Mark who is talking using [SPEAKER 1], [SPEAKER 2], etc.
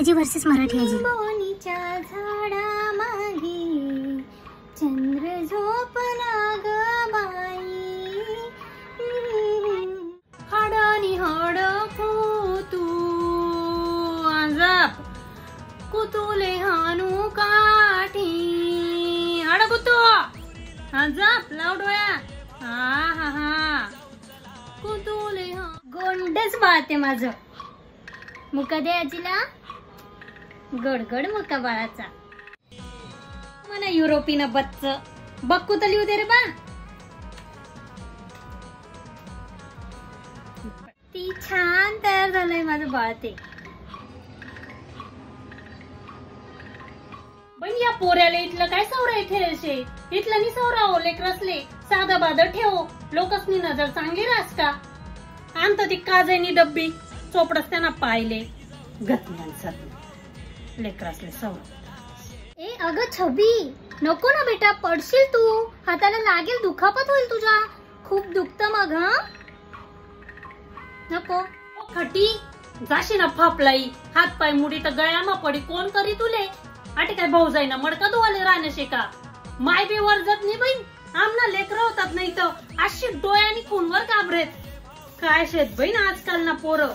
[SPEAKER 1] आजी वर्सेस मराठी आजी.
[SPEAKER 2] लिंबोणीच्या झाडा मागे चंद्र झोपला ग बाई, हाडानी हाड तू आजाप कुतुले हानू काठी, हाड कुतू आजाप लाव डोळ्या. हा हा हा कुतुले हा गोंडच बाळते माझं. मुका दे आजीला, गडगड मुका बाळाचा. म्हणा युरोपीन बच्च बक्कू तर लिहू दे रे बा. ती छान तयार झालंय माझं बाळ ते. पण या पोऱ्याला इथलं काय सवराय ठेवशे, इथलं नि सवराव लेकरसले साधं बाध ठेव, लोकसनी नजर चांगली रास का. आणतो ती काजनी डब्बी चोपडस त्यांना पाहिले गतम्यांसर लेकरसले सवरा. ए अगं छबी नको ना बेटा, पडशील तू, हाताला लागेल, दुखापत होईल तुझ्या, खूप दुखत मग. हा नको खटी जाशी ना फापलाई, हात पाय मुडी तर गळ्यामा पडी कोण करी तुले. आटे काय भाऊ जाईना मडका धुवाले राहण्याशे का. माय बी वरजत नाही बाई, आमना लेकर होतात नाही तर अशी डोळ्यानी खूनवर घाबरेत. काय शेत बहीण आजकाल ना पोरं.